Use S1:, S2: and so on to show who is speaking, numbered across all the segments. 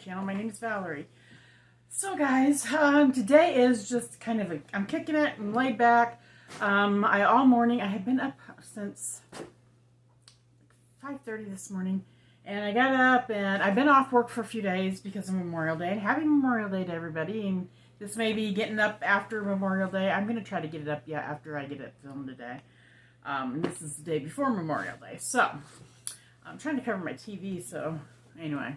S1: channel. My name is Valerie. So guys, today is just kind of I'm kicking it and laid back. All morning, I had been up since 5:30 this morning, and I got up and I've been off work for a few days because of Memorial Day. Happy Memorial Day to everybody, and this may be getting up after Memorial Day. I'm going to try to get it up after I get it filmed today. This is the day before Memorial Day, so I'm trying to cover my TV, so anyway,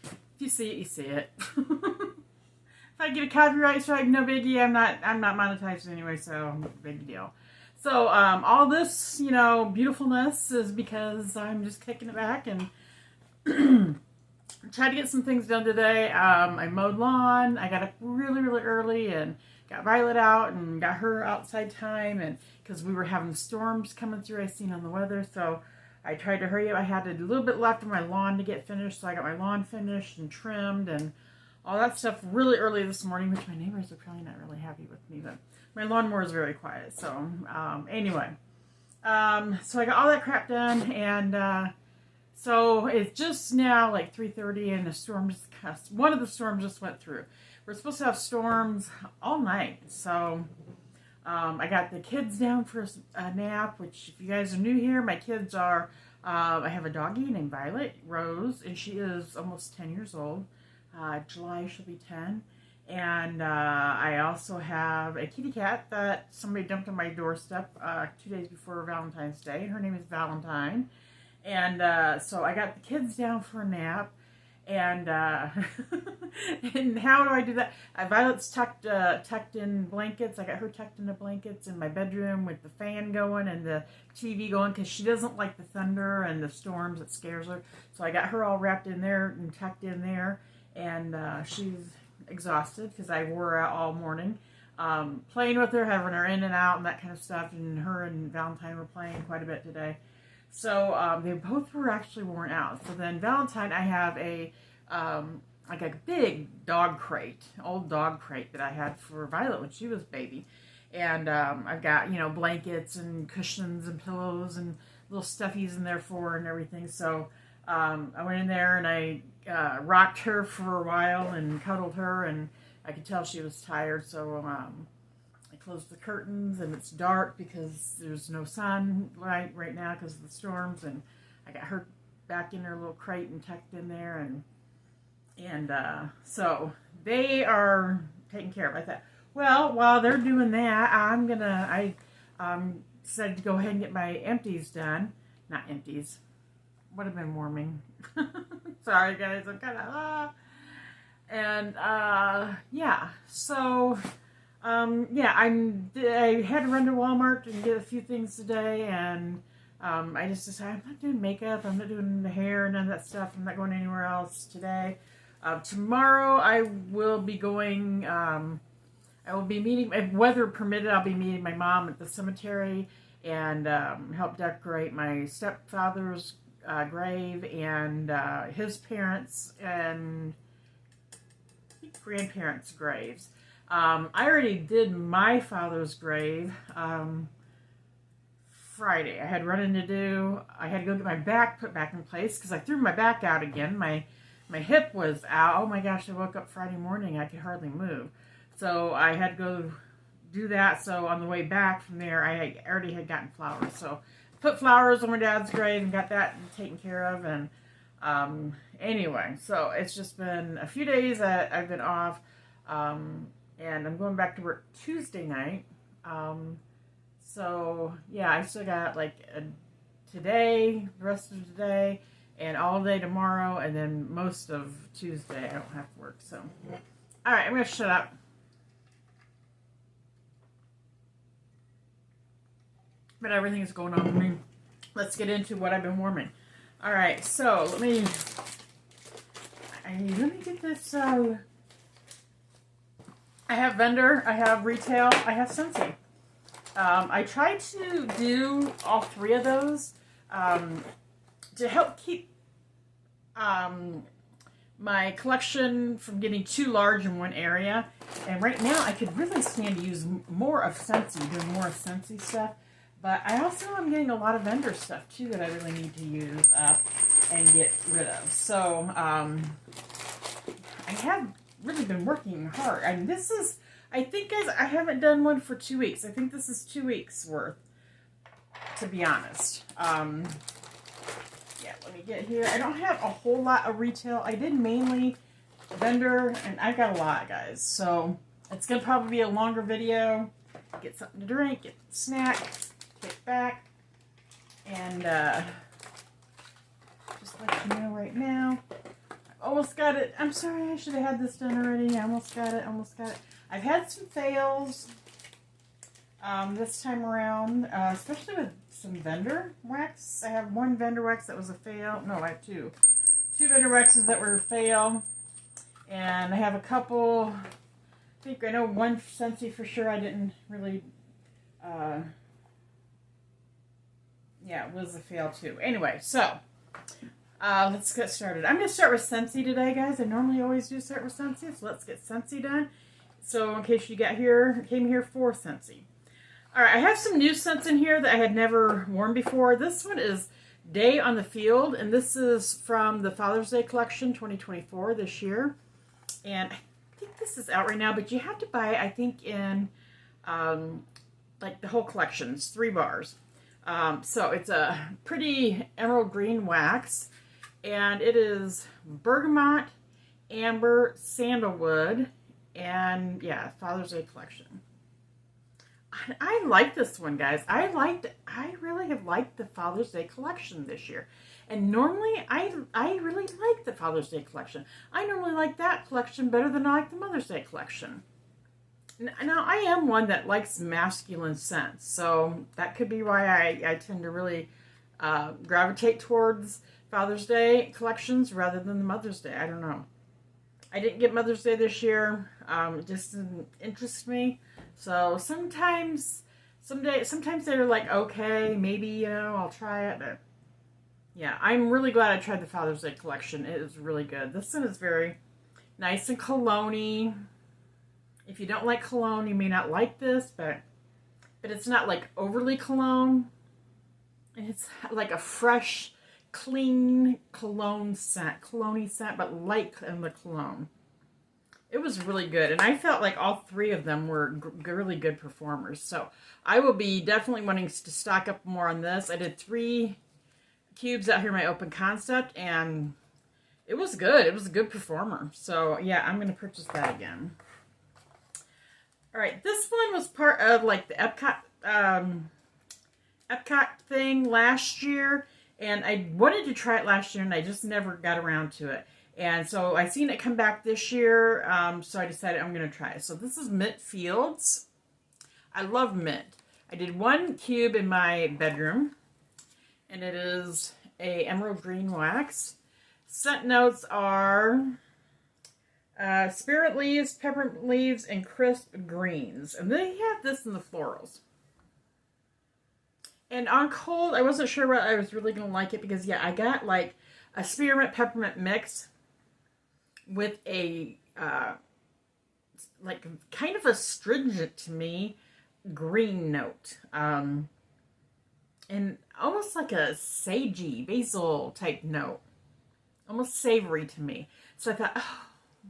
S1: if you see it, you see it. If I get a copyright strike, no biggie. I'm not monetized anyway, so no big deal. So all this, beautifulness is because I'm just kicking it back and tried to get some things done today. I mowed lawn. I got up really, really early and got Violet out and got her outside time, and because we were having storms coming through, I seen on the weather, so I tried to hurry up. I had a little bit left of my lawn to get finished, so I got my lawn finished and trimmed and all that stuff really early this morning, which my neighbors are probably not really happy with me, but my lawnmower is very quiet. So anyway, so I got all that crap done, and so it's just now like 3:30, and the storm one of the storms just went through. We're supposed to have storms all night, so I got the kids down for a nap, which if you guys are new here, my kids are, I have a doggie named Violet Rose, and she is almost 10 years old. July she'll be 10. And I also have a kitty cat that somebody dumped on my doorstep 2 days before Valentine's Day. Her name is Valentine. And so I got the kids down for a nap. And and how do I do that? Violet's tucked in blankets. I got her tucked in the blankets in my bedroom with the fan going and the TV going, because she doesn't like the thunder and the storms. It scares her. So I got her all wrapped in there and tucked in there. And she's exhausted because I wore her out all morning, playing with her, having her in and out and that kind of stuff. And her and Valentine were playing quite a bit today. So they both were actually worn out. So then Valentine, I have a like a big dog crate, old dog crate that I had for Violet when she was a baby. And I've got, blankets and cushions and pillows and little stuffies in there for her and everything. So I went in there and I rocked her for a while and cuddled her, and I could tell she was tired, so I closed the curtains, and it's dark because there's no sunlight right now because of the storms, and I got her back in her little crate and tucked in there, and so they are taken care of. I thought, well, while they're doing that, I decided to go ahead and get my empties done. Not empties. Would have been warming. Sorry guys, I'm kind of yeah, so yeah, I had to run to Walmart and get a few things today, and I just decided I'm not doing makeup, I'm not doing the hair, none of that stuff. I'm not going anywhere else today. Tomorrow I will be going, I will be meeting, if weather permitted, I'll be meeting my mom at the cemetery and help decorate my stepfather's grave and his parents and grandparents' graves. I already did my father's grave Friday. I had running to do. I had to go get my back put back in place because I threw my back out again. My hip was out. Oh my gosh, I woke up Friday morning. I could hardly move. So I had to go do that. So on the way back from there, I already had gotten flowers. So put flowers on my dad's grave and got that taken care of. And anyway, so it's just been a few days that I've been off, and I'm going back to work Tuesday night. So yeah, I still got like today, the rest of today, and all day tomorrow, and then most of Tuesday I don't have to work. So all right, I'm gonna shut up. But everything is going on with me. Let's get into what I've been warming. All right, so let me get this. I have vendor, I have retail, I have Scentsy. I tried to do all three of those to help keep my collection from getting too large in one area. And right now, I could really stand to use more of Scentsy, doing more of Scentsy stuff. But I also am getting a lot of vendor stuff too that I really need to use up and get rid of. So I have really been working hard. And this is, I think, guys, I haven't done one for 2 weeks. I think this is 2 weeks worth, to be honest. Yeah, let me get here. I don't have a whole lot of retail. I did mainly vendor, and I got a lot, guys. So it's going to probably be a longer video. Get something to drink, get a snack, kick back, and just let you know right now. I almost got it. I'm sorry, I should have had this done already. I almost got it, almost got it. I've had some fails this time around, especially with some vendor wax. I have one vendor wax that was a fail. No, I have two. Two vendor waxes that were a fail. And I have a couple, I know one Scentsy for sure I didn't really, yeah, it was a fail too. Anyway, so, let's get started. I'm going to start with Scentsy today, guys. I normally always do start with Scentsy, so let's get Scentsy done. So, in case you came here for Scentsy. Alright, I have some new scents in here that I had never worn before. This one is Day on the Field, and this is from the Father's Day collection 2024 this year. And I think this is out right now, but you have to buy it, I think, in like the whole collection. It's 3 bars. So it's a pretty emerald green wax, and it is bergamot, amber, sandalwood, and yeah, Father's Day collection. I like this one, guys. I really have liked the Father's Day collection this year. And normally, I really like the Father's Day collection. I normally like that collection better than I like the Mother's Day collection. Now, I am one that likes masculine scents, so that could be why I tend to really gravitate towards Father's Day collections rather than the Mother's Day. I don't know. I didn't get Mother's Day this year. It just didn't interest me. So sometimes they're like, okay, maybe, you know, I'll try it. But yeah, I'm really glad I tried the Father's Day collection. It is really good. This one is very nice and cologne-y. If you don't like cologne, you may not like this, but it's not like overly cologne. And it's like a fresh, clean cologne scent, cologne-y scent, but light in the cologne. It was really good, and I felt like all 3 of them were really good performers. So I will be definitely wanting to stock up more on this. I did 3 cubes out here in my open concept, and it was good. It was a good performer. So yeah, I'm going to purchase that again. All right, this one was part of like the Epcot thing last year, and I wanted to try it last year, and I just never got around to it. And so I seen it come back this year, so I decided I'm going to try it. So this is Mint Fields. I love mint. I did 1 cube in my bedroom, and it is a emerald green wax. Scent notes are spirit leaves, peppermint leaves, and crisp greens. And they have this in the florals. And on cold, I wasn't sure whether I was really going to like it because, yeah, I got like a spearmint peppermint mix with a, like, kind of astringent to me green note. And almost like a sagey, basil type note. Almost savory to me. So I thought, oh,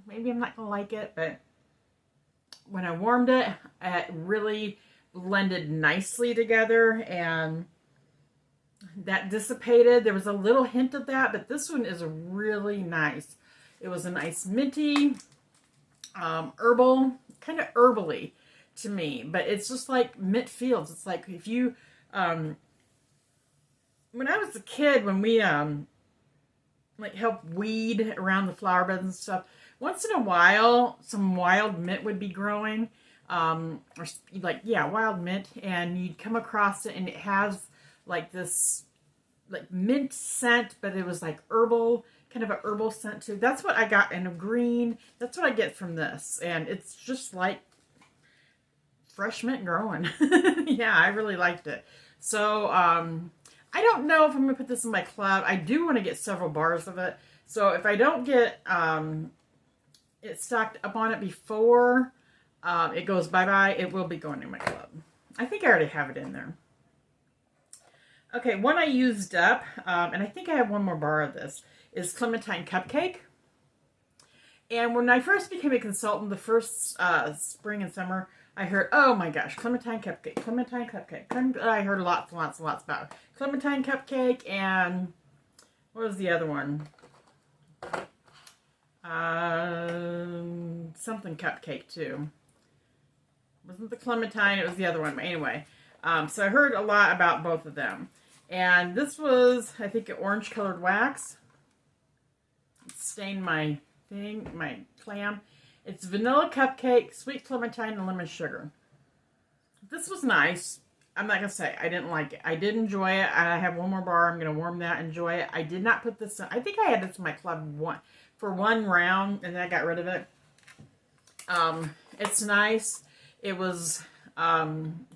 S1: maybe I'm not going to like it. But when I warmed it, it really blended nicely together. And that dissipated. There was a little hint of that. But this one is really nice. It was a nice minty, herbal, kind of herbally to me, but it's just like Mint Fields. It's like if you, when I was a kid, when we, like helped weed around the flower beds and stuff, once in a while, some wild mint would be growing, or like, yeah, wild mint, and you'd come across it, and it has like this, like mint scent, but it was like herbal, kind of a herbal scent too. That's what I got in a green. That's what I get from this. And it's just like fresh mint growing. Yeah, I really liked it. So, I don't know if I'm going to put this in my club. I do want to get several bars of it. So if I don't get it stocked up on it before it goes bye-bye, it will be going in my club. I think I already have it in there. Okay, one I used up, and I think I have one more bar of this, is Clementine Cupcake. And when I first became a consultant, the first spring and summer, I heard, oh my gosh, Clementine Cupcake, Clementine Cupcake. I heard lots and lots and lots about it. Clementine Cupcake and what was the other one? Something Cupcake too. It wasn't the Clementine, it was the other one. But anyway, so I heard a lot about both of them. And this was, I think, an orange colored wax. It stained my thing, my clam. It's vanilla cupcake, sweet clementine, and lemon sugar. This was nice. I'm not going to say I didn't like it. I did enjoy it. I have one more bar. I'm going to warm that, enjoy it. I did not put this in. I think I had this in my club for one round, and then I got rid of it. It's nice. It was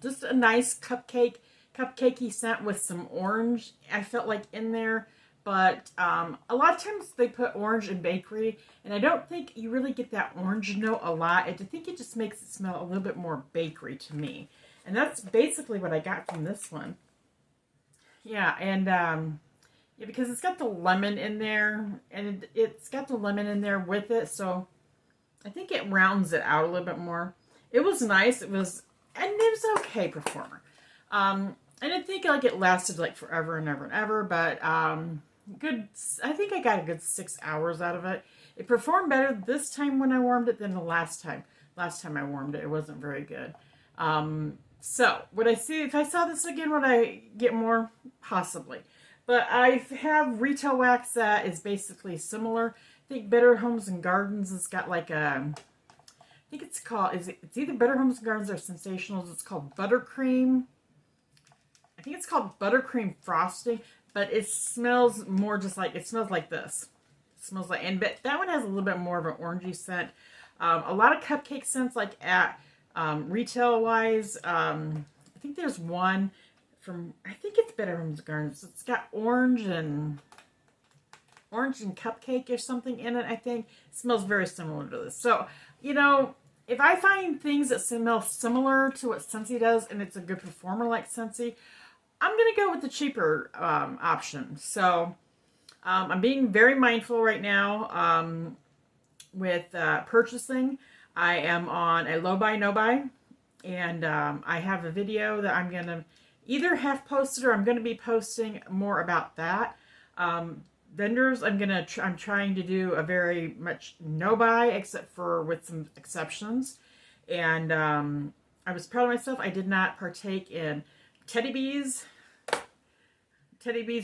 S1: just a nice cupcakey scent with some orange, I felt like, in there. But a lot of times they put orange in bakery, and I don't think you really get that orange note a lot. I think it just makes it smell a little bit more bakery to me. And that's basically what I got from this one. Yeah, and yeah, because it's got the lemon in there, and it's got the lemon in there with it, so I think it rounds it out a little bit more. It was nice. It was okay performer. I didn't think like it lasted like forever and ever and ever, but good. I think I got a good 6 hours out of it. It performed better this time when I warmed it than the last time. Last time I warmed it, it wasn't very good. So would I see if I saw this again? Would I get more? Possibly. But I have retail wax that is basically similar. I think Better Homes and Gardens has got like a. I think it's called. It's either Better Homes and Gardens or Sensationals. It's called Buttercream. I think it's called Buttercream Frosting, but it smells more just like, it smells like this. It smells like, but that one has a little bit more of an orangey scent. A lot of cupcake scents, like at retail-wise, I think there's one from, I think it's Better Homes and Gardens. It's got orange and cupcake or something in it, I think. It smells very similar to this. So, you know, if I find things that smell similar to what Scentsy does, and it's a good performer like Scentsy, I'm going to go with the cheaper option. So I'm being very mindful right now with purchasing. I am on a low buy, no buy. And I have a video that I'm going to either have posted or I'm going to be posting more about that. Vendors, I'm trying to do a very much no buy, except for with some exceptions. And I was proud of myself. I did not partake in Teddy Bees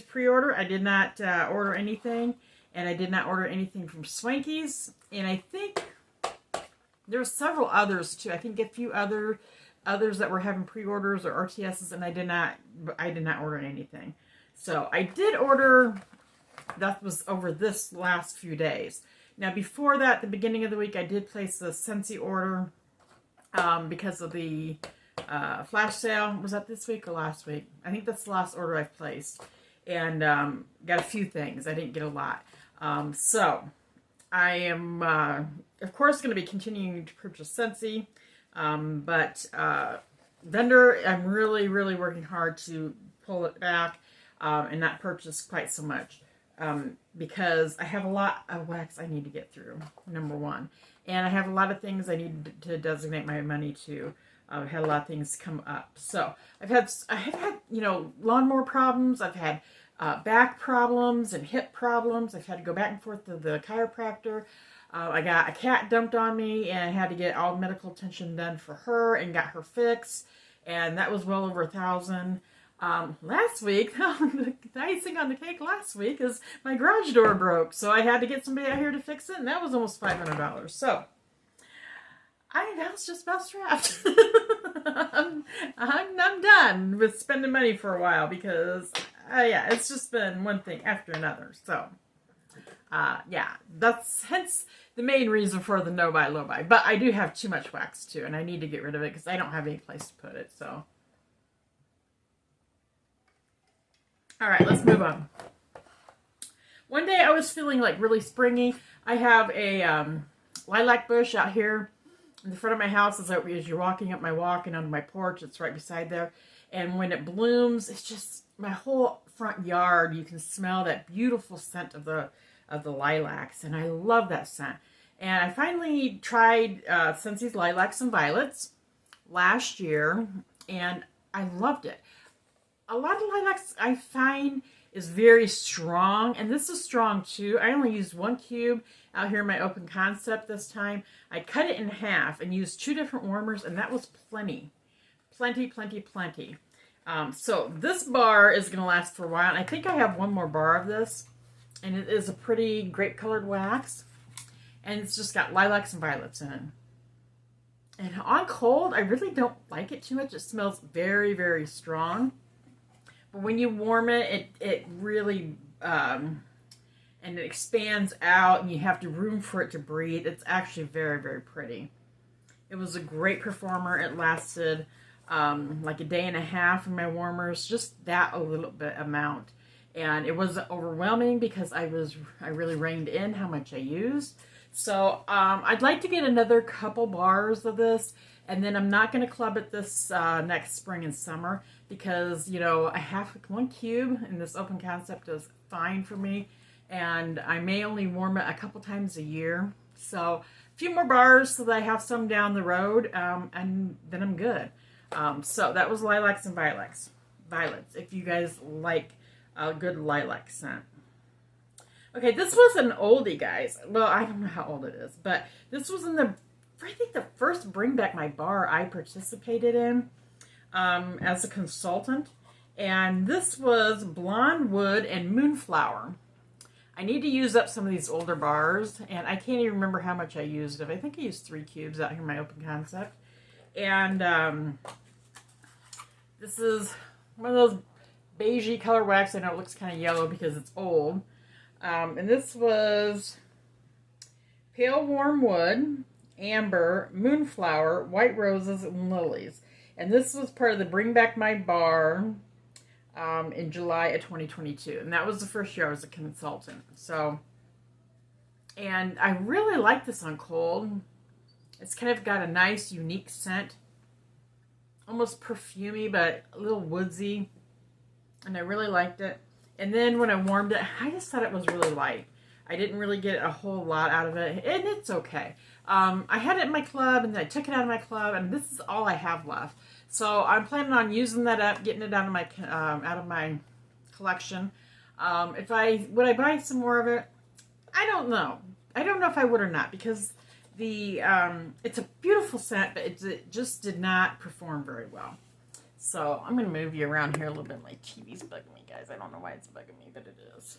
S1: pre-order. I did not order anything, and I did not order anything from Swanky's. And I think there were several others too. I think a few others that were having pre-orders or RTSs, and I did not order anything. So I did order. That was over this last few days. Now before that, the beginning of the week, I did place the Scentsy order because of the flash sale. Was that this week or last week? I think that's the last order I've placed. And got a few things. I didn't get a lot. So I am, of course, going to be continuing to purchase Scentsy. But vendor, I'm really, really working hard to pull it back and not purchase quite so much. Because I have a lot of wax I need to get through, number one. And I have a lot of things I need to designate my money to. I've had a lot of things come up. So I have had, you know, lawnmower problems. I've had back problems and hip problems. I've had to go back and forth to the chiropractor. I got a cat dumped on me and I had to get all medical attention done for her and got her fixed. And that was well over $1,000. Last week, the icing on the cake last week is my garage door broke. So I had to get somebody out here to fix it, and that was almost $500. So I was just about strapped. I'm done with spending money for a while because, yeah, it's just been one thing after another. So, yeah, that's hence the main reason for the no buy, low buy. But I do have too much wax too, and I need to get rid of it because I don't have any place to put it. So, all right, let's move on. One day I was feeling like really springy. I have a lilac bush out here in the front of my house as you're walking up my walk and onto my porch. It's right beside there. And when it blooms, it's just my whole front yard. You can smell that beautiful scent of the lilacs, and I love that scent. And I finally tried Scentsy's Lilacs and Violets last year, and I loved it. A lot of lilacs I find is very strong, and this is strong too. I only used 1 cube out here in my open concept this time. I cut it in half and used 2 different warmers, and that was plenty. Plenty, plenty, plenty. So this bar is going to last for a while. And I think I have 1 more bar of this, and it is a pretty grape colored wax, and it's just got lilacs and violets in it. And on cold, I really don't like it too much. It smells very, very strong. But when you warm it, it really, and it expands out, and you have the room for it to breathe. It's actually very, very pretty. It was a great performer. It lasted like a day and a half in my warmers, just that a little bit amount. And it wasn't overwhelming because I really reined in how much I used. So I'd like to get another couple bars of this, and then I'm not going to club it this next spring and summer because, you know, I have 1 cube, and this open concept is fine for me, and I may only warm it a couple times a year. So a few more bars so that I have some down the road, and then I'm good. So that was Lilacs and Violets, if you guys like a good lilac scent. Okay, this was an oldie, guys. Well, I don't know how old it is, but this was in I think the first Bring Back My Bar I participated in as a consultant. And this was Blonde Wood and Moonflower. I need to use up some of these older bars, and I can't even remember how much I used of. I think I used 3 cubes out here in my open concept. And this is one of those beigey color wax. I know it looks kind of yellow because it's old. And this was Pale Warm Wood, Amber, Moonflower, White Roses, and Lilies. And this was part of the Bring Back My Bar in July of 2022. And that was the first year I was a consultant. So, and I really like this on cold. It's kind of got a nice, unique scent. Almost perfumey, but a little woodsy. And I really liked it. And then when I warmed it, I just thought it was really light. I didn't really get a whole lot out of it, and it's okay. I had it in my club, and then I took it out of my club, and this is all I have left. So I'm planning on using that up, getting it out of my collection. Would I buy some more of it? I don't know. I don't know if I would or not, because it's a beautiful scent, but it just did not perform very well. So I'm going to move you around here a little bit. My TV's bugging me, guys. I don't know why it's bugging me, but it is.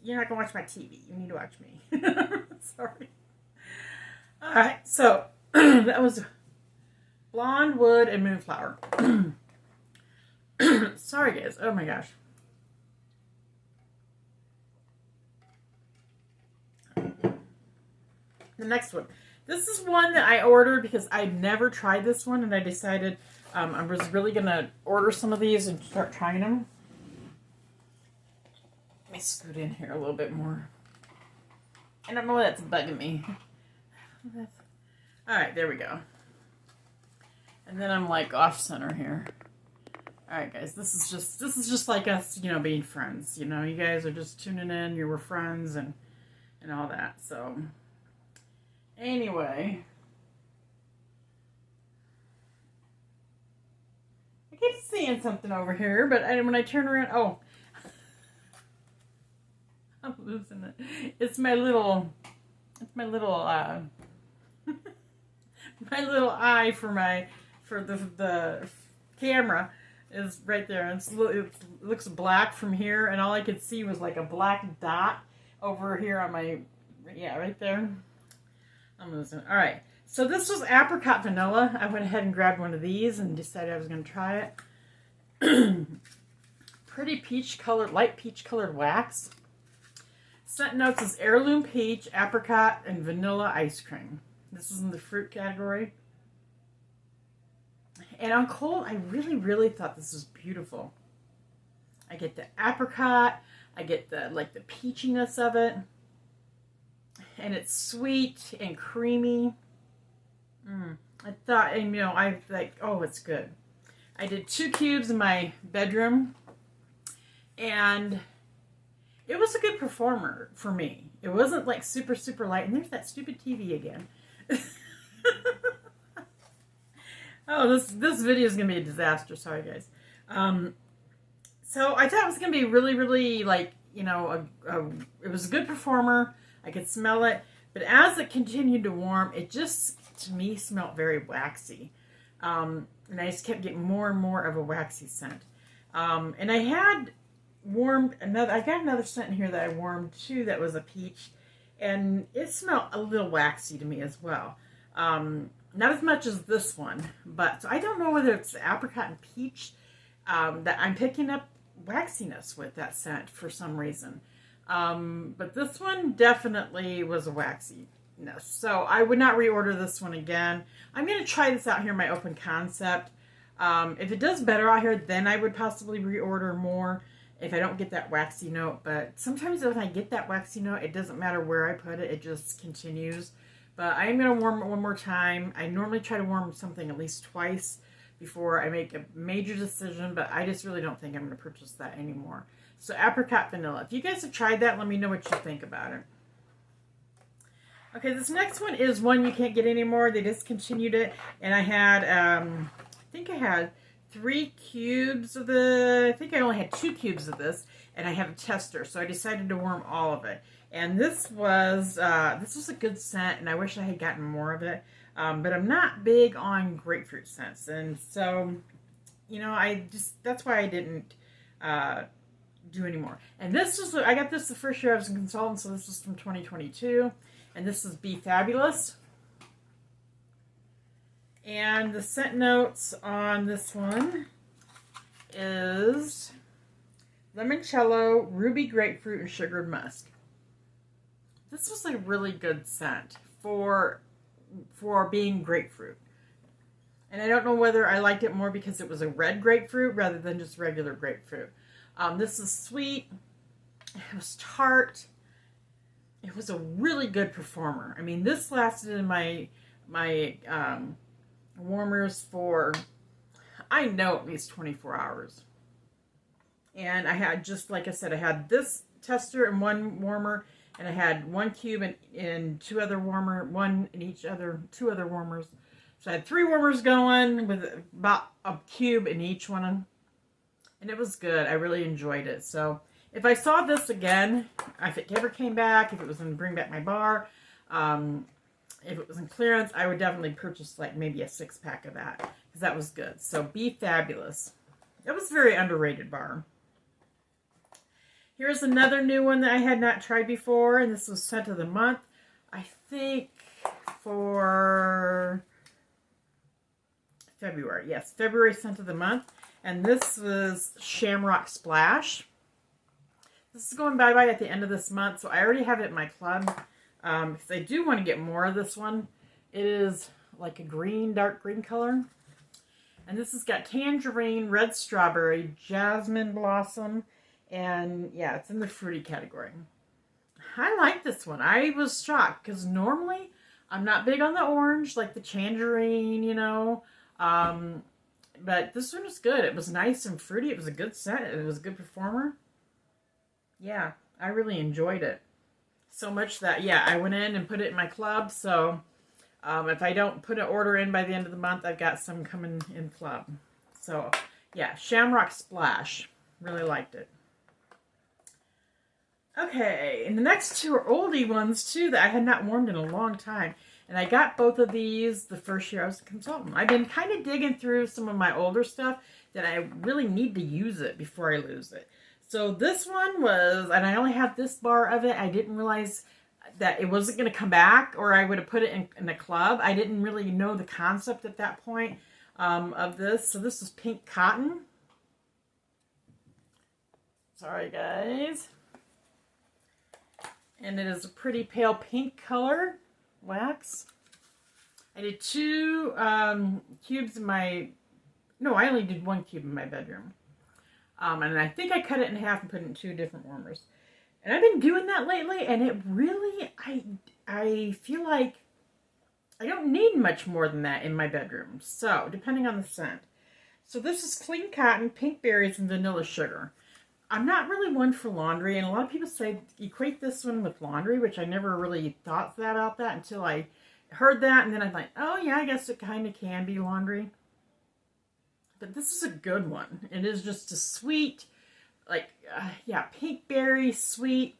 S1: You're not going to watch my TV. You need to watch me. Sorry. All right. So that was Blonde Wood and Moonflower. Sorry, guys. Oh, my gosh. The next one. This is one that I ordered because I'd never tried this one, and I decided I was really going to order some of these and start trying them. Let me scoot in here a little bit more. I don't know why that's bugging me. Alright, there we go. And then I'm like off center here. Alright, guys, this is just like us, you know, being friends. You know, you guys are just tuning in, you were friends and all that, so... Anyway, I keep seeing something over here, but when I turn around, oh, I'm losing it. It's my little, my little eye for the camera is right there. It looks black from here, and all I could see was like a black dot over here on my, yeah, right there. I'm losing it. All right. So this was Apricot Vanilla. I went ahead and grabbed one of these and decided I was going to try it. Pretty peach colored, light peach colored wax. Scent notes is heirloom peach, apricot, and vanilla ice cream. This is in the fruit category. And on cold, I really, really thought this was beautiful. I get the apricot. I get the peachiness of it. And it's sweet and creamy. I thought, and you know, I like, oh, it's good. I did 2 cubes in my bedroom, and It was a good performer for me. It wasn't like super, super light. And there's that stupid TV again. Oh, this video is going to be a disaster. Sorry, guys. So I thought it was going to be really, really, like, you know, it was a good performer. I could smell it. But as it continued to warm, it just, to me, smelled very waxy. And I just kept getting more and more of a waxy scent. And I had warmed I got another scent in here that I warmed too that was a peach. And it smelled a little waxy to me as well. Not as much as this one. But so I don't know whether it's the apricot and peach that I'm picking up waxiness with that scent for some reason. But this one definitely was a waxiness. So I would not reorder this one again. I'm going to try this out here in my open concept. If it does better out here, then I would possibly reorder more if I don't get that waxy note. But sometimes when I get that waxy note, it doesn't matter where I put it. It just continues. But I am going to warm it one more time. I normally try to warm something at least twice before I make a major decision, but I just really don't think I'm going to purchase that anymore. So apricot vanilla. If you guys have tried that, let me know what you think about it. Okay, this next one is one you can't get anymore. They discontinued it, and I had, I think I had 3 cubes of I think I only had 2 cubes of this, and I have a tester, so I decided to warm all of it. And this was a good scent, and I wish I had gotten more of it. But I'm not big on grapefruit scents, and so, you know, that's why I didn't do any more. And this is, I got this the first year I was a consultant, so this is from 2022, and this is Be Fabulous. And the scent notes on this one is limoncello, ruby grapefruit, and sugared musk. This was a really good scent for being grapefruit. And I don't know whether I liked it more because it was a red grapefruit rather than just regular grapefruit. This is sweet. It was tart. It was a really good performer. I mean, this lasted in my warmers for, I know, at least 24 hours. And I had, just like I said, I had this tester and 1 warmer, and I had 1 cube and 2 other warmer, 1 in each other, 2 other warmers. So I had 3 warmers going with about a cube in each one. And it was good. I really enjoyed it. So if I saw this again, if it ever came back, if it was in Bring Back My Bar, if it was in clearance, I would definitely purchase like maybe a 6-pack of that. Because that was good. So Be Fabulous. It was a very underrated bar. Here's another new one that I had not tried before, and this was Scent of the Month. I think for February. Yes, February Scent of the Month. And this was Shamrock Splash. This is going bye-bye at the end of this month, so I already have it in my club. Because I do want to get more of this one. It is like a green, dark green color. And this has got tangerine, red strawberry, jasmine blossom, and yeah, it's in the fruity category. I like this one. I was shocked because normally I'm not big on the orange, like the tangerine, you know. But this one was good. It was nice and fruity. It was a good scent. It was a good performer. Yeah, I really enjoyed it. So much that, yeah, I went in and put it in my club. So if I don't put an order in by the end of the month, I've got some coming in club. So yeah, Shamrock Splash. Really liked it. Okay, and the next 2 are oldie ones too that I had not warmed in a long time. And I got both of these the first year I was a consultant. I've been kind of digging through some of my older stuff that I really need to use it before I lose it. So this one was, and I only have this bar of it. I didn't realize that it wasn't going to come back, or I would have put it in the club. I didn't really know the concept at that point of this. So this is Pink Cotton. Sorry, guys. And it is a pretty pale pink color wax. I did 2 cubes in my, no, I only did 1 cube in my bedroom. And I think I cut it in half and put it in 2 different warmers. And I've been doing that lately, and it really, I feel like I don't need much more than that in my bedroom. So, depending on the scent. So this is Clean Cotton, Pink Berries, and Vanilla Sugar. I'm not really one for laundry, and a lot of people say equate this one with laundry, which I never really thought that about that until I heard that, and then I'm like, oh yeah, I guess it kind of can be laundry. But this is a good one. It is just a sweet, like, yeah, pink berry sweet.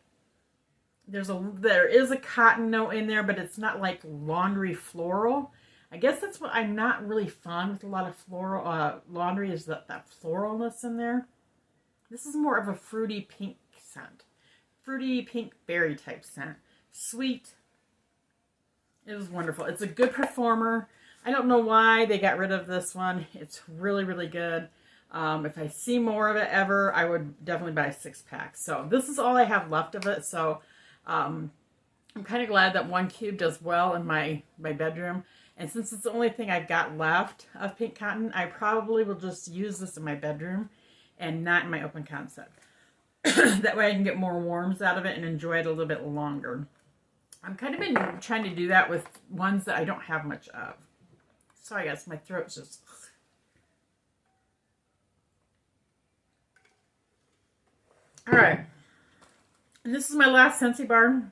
S1: There is a cotton note in there, but it's not like laundry floral. I guess that's what I'm not really fond with a lot of floral laundry, is that floralness in there. This is more of a fruity pink scent. Fruity pink berry type scent. Sweet. It was wonderful. It's a good performer. I don't know why they got rid of this one. It's really, really good. If I see more of it ever, I would definitely buy a 6-pack. So this is all I have left of it. So I'm kind of glad that one cube does well in my bedroom. And since it's the only thing I've got left of pink cotton, I probably will just use this in my bedroom and not in my open concept. That way I can get more warms out of it and enjoy it a little bit longer. I'm kind of been trying to do that with ones that I don't have much of. Sorry guys, my throat's just... Alright. And this is my last Scentsy bar.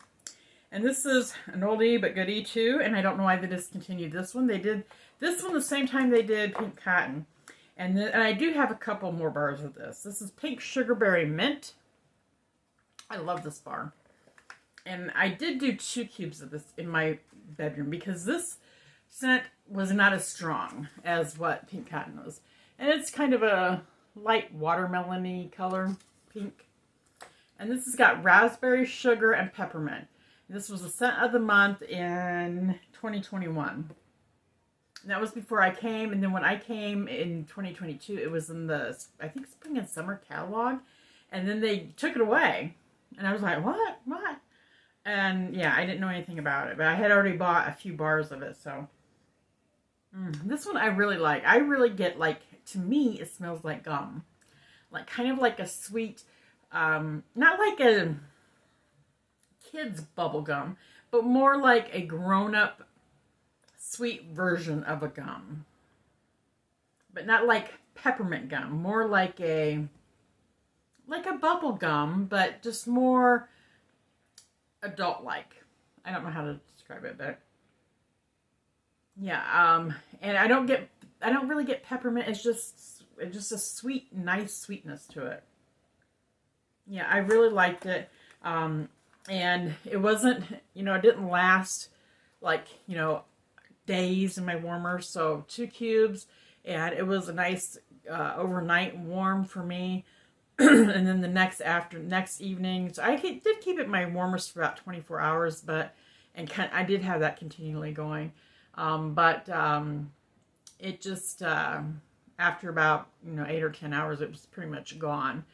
S1: And this is an oldie but goodie too. And I don't know why they discontinued this one. They did this one the same time they did pink cotton. And I do have a couple more bars of this. This is pink sugarberry mint. I love this bar. And I did do 2 cubes of this in my bedroom because this scent was not as strong as what pink cotton was. And it's kind of a light watermelon-y color, pink. And this has got raspberry, sugar, and peppermint. And this was the scent of the month in 2021. And that was before I came. And then when I came in 2022, it was in the, I think, spring and summer catalog. And then they took it away. And I was like, what? What? And yeah, I didn't know anything about it. But I had already bought a few bars of it. So this one I really like. I really get, like, to me, it smells like gum. Like, kind of like a sweet, not like a kid's bubble gum, but more like a grown-up sweet version of a gum. But not like peppermint gum. More like a bubble gum, but just more adult-like. I don't know how to describe it, but yeah, and I don't really get peppermint. It's just a sweet, nice sweetness to it. Yeah, I really liked it. And it wasn't, it didn't last like, days in my warmer. So 2 cubes, and it was a nice overnight warm for me. And then the next evening, so I did keep it in my warmers for about 24 hours, I did have that continually going. It just, after about, 8 or 10 hours, it was pretty much gone.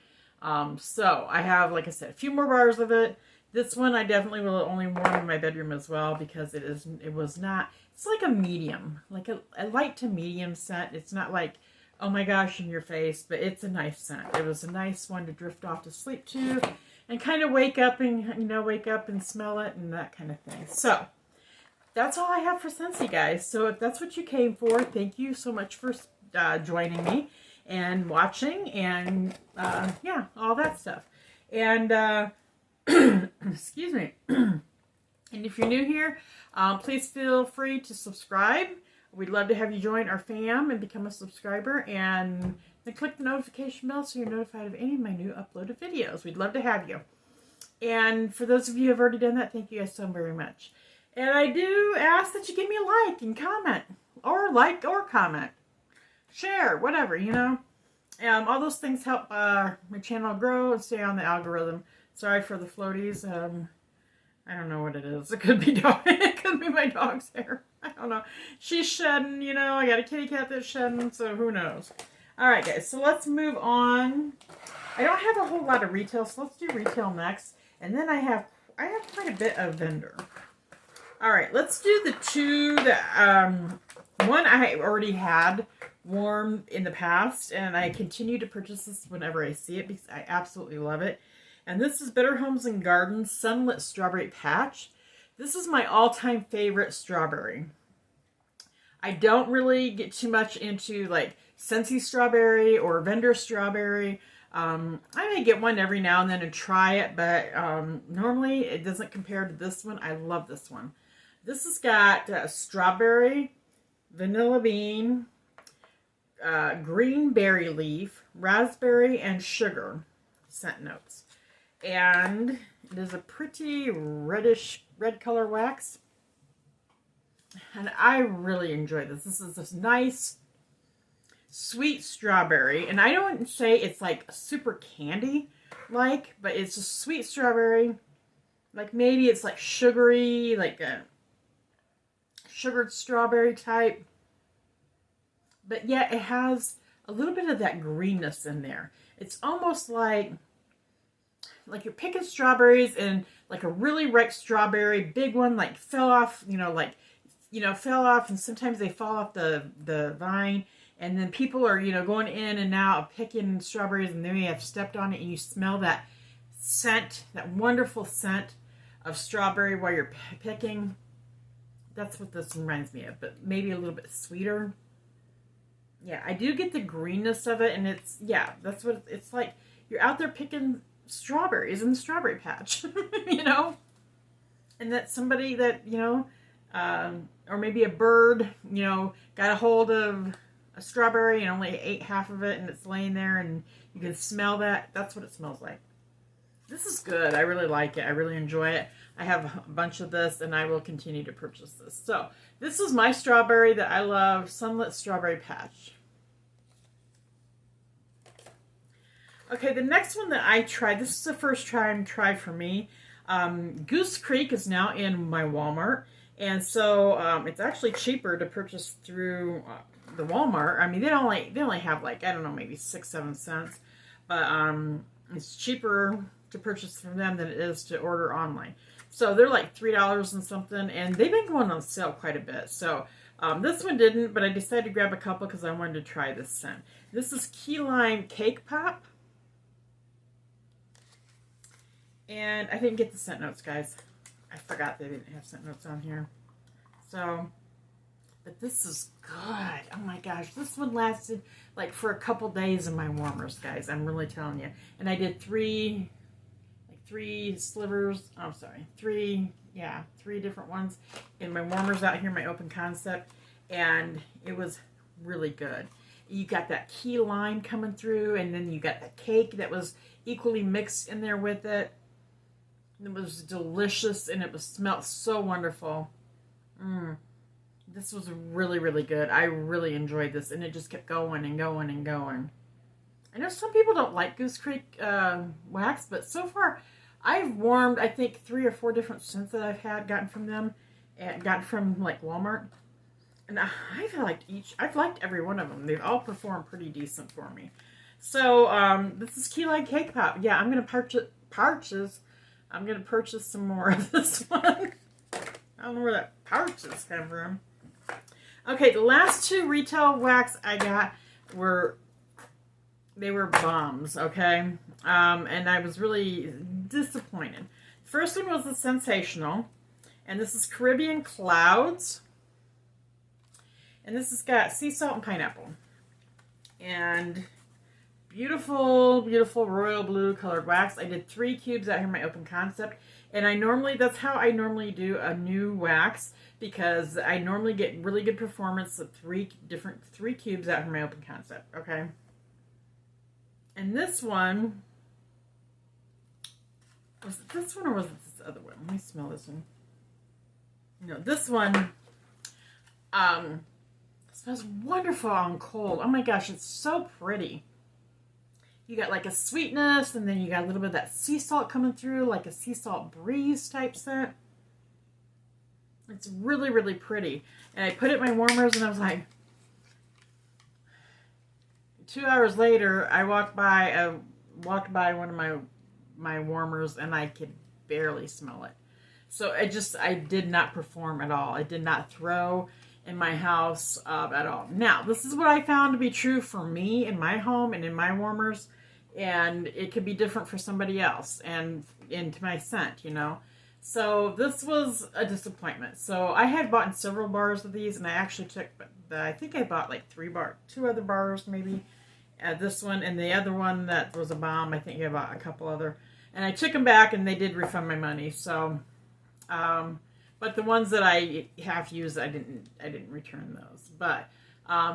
S1: So I have, like I said, a few more bars of it. This one I definitely will only warm in my bedroom as well, because it's like a medium, like a light to medium scent. It's not like, oh my gosh, in your face, but it's a nice scent. It was a nice one to drift off to sleep to and kind of wake up and smell it and that kind of thing. So that's all I have for Scentsy, guys. So if that's what you came for, thank you so much for joining me and watching and yeah, all that stuff. And excuse me. And if you're new here, please feel free to subscribe. We'd love to have you join our fam and become a subscriber, and then click the notification bell so you're notified of any of my new uploaded videos. We'd love to have you. And for those of you who have already done that, thank you guys so very much. And I do ask that you give me a like and comment, or comment, share, whatever, all those things help my channel grow and stay on the algorithm. Sorry for the floaties. I don't know what it is. It could be it could be my dog's hair. I don't know. She's shedding, I got a kitty cat that's shedding, so who knows. All right, guys, so let's move on. I don't have a whole lot of retail, so let's do retail next. And then I have quite a bit of vendor. All right, let's do the 2 that, one I already had warm in the past, and I continue to purchase this whenever I see it because I absolutely love it. And this is Better Homes and Gardens Sunlit Strawberry Patch. This is my all-time favorite strawberry. I don't really get too much into like Scentsy strawberry or vendor strawberry. I may get one every now and then and try it, but normally it doesn't compare to this one. I love this one. This has got strawberry, vanilla bean, green berry leaf, raspberry, and sugar scent notes. And it is a pretty red color wax. And I really enjoy this. This is this nice, sweet strawberry. And I don't say it's like super candy-like, but it's a sweet strawberry. Like maybe it's like sugary, like a sugared strawberry type. But yet it has a little bit of that greenness in there. It's almost like you're picking strawberries and like a really ripe strawberry, big one, like fell off, fell off, and sometimes they fall off the vine, and then people are, going in and out picking strawberries, and they may have stepped on it, and you smell that scent, that wonderful scent of strawberry while you're picking. That's what this reminds me of, but maybe a little bit sweeter. Yeah, I do get the greenness of it, and it's, yeah, that's what it's like. You're out there picking strawberries in the strawberry patch, and that somebody that, or maybe a bird, got a hold of a strawberry and only ate half of it, and it's laying there, and you can smell that. That's what it smells like. This is good. I really like it. I really enjoy it. I have a bunch of this, and I will continue to purchase this. So this is my strawberry that I love, Sunlit Strawberry Patch. Okay, the next one that I tried, this is the first time try for me. Goose Creek is now in my Walmart, and so it's actually cheaper to purchase through the Walmart. I mean, they only have like, I don't know, maybe 6-7 cents, but it's cheaper to purchase from them than it is to order online. So they're like $3 and something, and they've been going on sale quite a bit. So this one didn't, but I decided to grab a couple because I wanted to try this scent. This is Key Lime Cake Pop. And I didn't get the scent notes, guys. I forgot they didn't have scent notes on here. So, but this is good. Oh my gosh. This one lasted like for a couple days in my warmers, guys. I'm really telling you. And I did three slivers. Oh, sorry. Three different ones in my warmers out here, my open concept. And it was really good. You got that key lime coming through, and then you got the cake that was equally mixed in there with it. It was delicious, and it smelled so wonderful. This was really, really good. I really enjoyed this, and it just kept going and going and going. I know some people don't like Goose Creek wax, but so far I've warmed, I think, 3 or 4 different scents that I've gotten from them, and gotten from like Walmart. And I've liked every one of them. They've all performed pretty decent for me. So this is Key Lime Cake Pop. Yeah, I'm gonna purchase some more of this one. I don't know where that pouches come from. Okay, the last 2 retail wax I got were bombs, okay? And I was really disappointed. First one was the Sensational, and this is Caribbean Clouds. And this has got sea salt and pineapple. And beautiful, beautiful royal blue colored wax. I did 3 cubes out here in my open concept. And that's how I normally do a new wax, because I normally get really good performance of 3 cubes out here in my open concept, okay? And this one, was it this one or was it this other one? Let me smell this one. No, this one, smells wonderful on cold. Oh my gosh, it's so pretty. You got like a sweetness, and then you got a little bit of that sea salt coming through, like a sea salt breeze type scent. It's really, really pretty. And I put it in my warmers, and I was like, 2 hours later, I walked by one of my warmers, and I could barely smell it. So I did not perform at all. I did not throw in my house at all. Now, this is what I found to be true for me in my home and in my warmers, and it could be different for somebody else and into my scent, So this was a disappointment. So I had bought several bars of these, and I actually I think I bought like 2 other bars maybe, This one and the other one that was a bomb. I think I bought a couple other, and I took them back and they did refund my money. So, but the ones that I have used, I didn't return those. But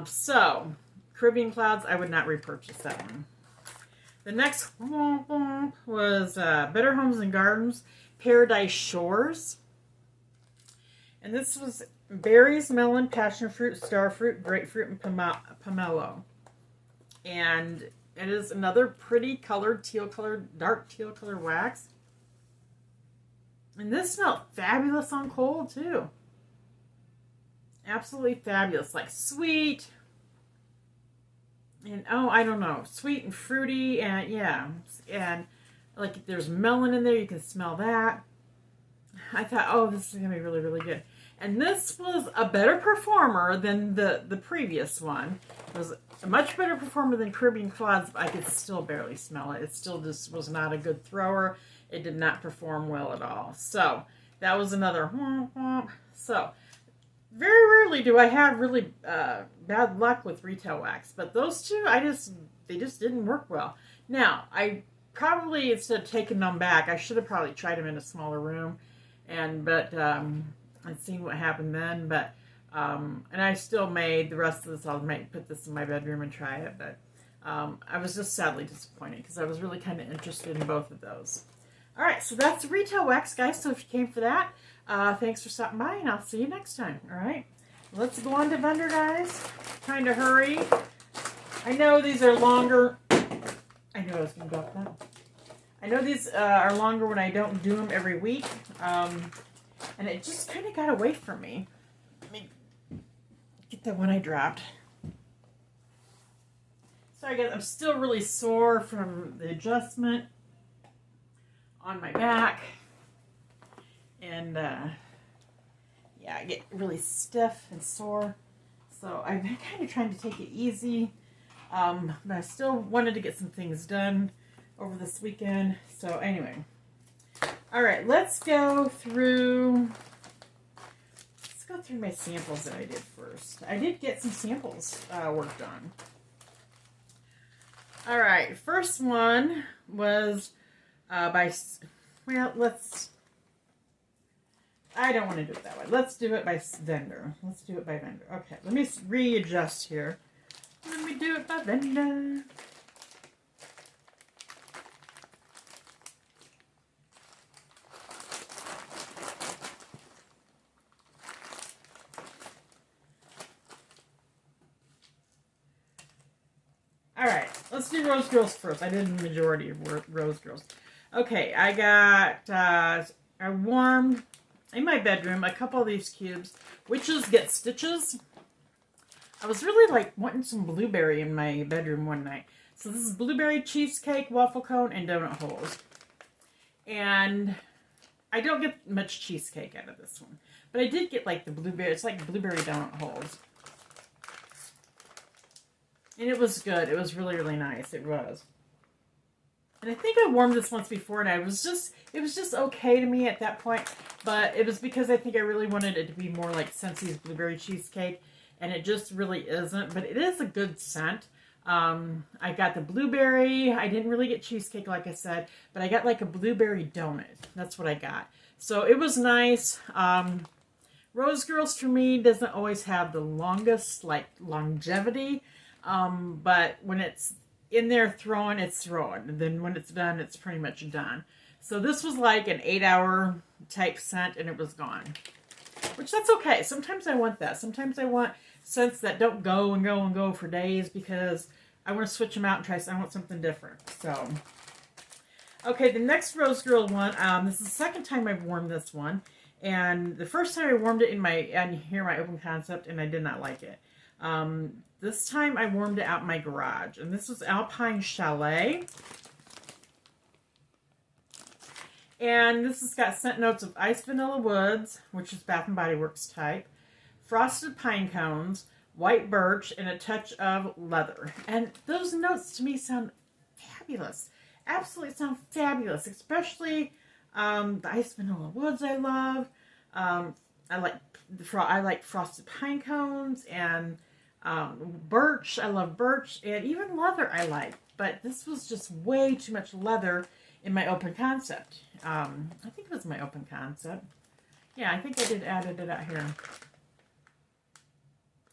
S1: so Caribbean Clouds, I would not repurchase that one. The next was Better Homes and Gardens Paradise Shores, and this was berries, melon, passion fruit, starfruit, grapefruit, and pomelo. And it is another pretty colored, dark teal colored wax. And this smelled fabulous on cold too. Absolutely fabulous. Like sweet. And oh, I don't know. Sweet and fruity. And yeah. And like there's melon in there. You can smell that. I thought, oh, this is going to be really, really good. And this was a better performer than the previous one. It was a much better performer than Caribbean Clouds, but I could still barely smell it. It still just was not a good thrower. It did not perform well at all. So that was another So very rarely do I have really bad luck with retail wax, but those two, they just didn't work well. Now, I probably, instead of taking them back, I should have probably tried them in a smaller room, but seen what happened then. But and I still made the rest of this. I'll put this in my bedroom and try it. But I was just sadly disappointed because I was really kind of interested in both of those. All right, so that's retail wax, guys. So if you came for that, thanks for stopping by, and I'll see you next time. All right, let's go on to vendor, guys. Trying to hurry. I know these are longer. I knew I was going to drop that. I know these are longer when I don't do them every week. And it just kind of got away from me. Let me get the one I dropped. Sorry guys, I'm still really sore from the adjustment on my back. And yeah, I get really stiff and sore. So I've been kind of trying to take it easy. But I still wanted to get some things done over this weekend. So anyway. All right, let's go through my samples that I did first. I did get some samples worked on. All right, first one was I don't want to do it that way. Let's do it by vendor. Okay, let me readjust here. Let me do it by vendor. Alright, let's do Rose Girls first. I did the majority of Rose Girls. Okay, I got, I warmed in my bedroom a couple of these cubes. Witches Get Stitches. I was really like wanting some blueberry in my bedroom one night. So this is blueberry cheesecake, waffle cone, and donut holes. And I don't get much cheesecake out of this one. But I did get like the blueberry, it's like blueberry donut holes. And it was good. It was really, really nice. It was. And I think I warmed this once before, and it was just okay to me at that point. But it was because I think I really wanted it to be more like Scentsy's blueberry cheesecake, and it just really isn't. But it is a good scent. I got the blueberry. I didn't really get cheesecake, like I said, but I got like a blueberry donut. That's what I got. So it was nice. Rose Girls for me doesn't always have the longest like longevity. But when it's in there throwing, it's throwing. And then when it's done, it's pretty much done. So this was like an 8-hour type scent, and it was gone. Which that's okay. Sometimes I want that. Sometimes I want scents that don't go and go and go for days because I want to switch them out and try. I want something different. So, okay, the next Rose Girl one. This is the second time I've warmed this one, and the first time I warmed it in my open concept, and I did not like it. This time I warmed it out in my garage, and this was Alpine Chalet. And this has got scent notes of Ice Vanilla Woods, which is Bath & Body Works type, frosted pine cones, white birch, and a touch of leather. And those notes to me sound fabulous. Absolutely sound fabulous, especially the Ice Vanilla Woods I love. I like frosted pine cones, and Birch, I love birch, and even leather I like. But this was just way too much leather in my open concept. I think it was my open concept. Yeah, I think I did added it out here.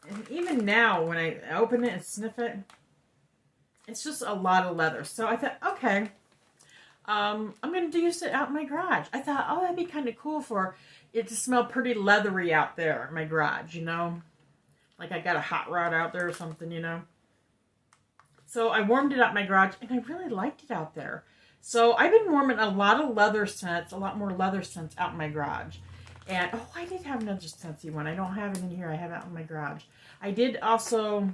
S1: And even now, when I open it and sniff it, it's just a lot of leather. So I thought, okay, I'm going to use it out in my garage. I thought, oh, that'd be kind of cool for it to smell pretty leathery out there in my garage, you know? Like I got a hot rod out there or something, you know? So I warmed it out in my garage, and I really liked it out there. So I've been warming a lot of leather scents, a lot more leather scents out in my garage. And, oh, I did have another Scentsy one. I don't have it in here. I have it out in my garage. I did also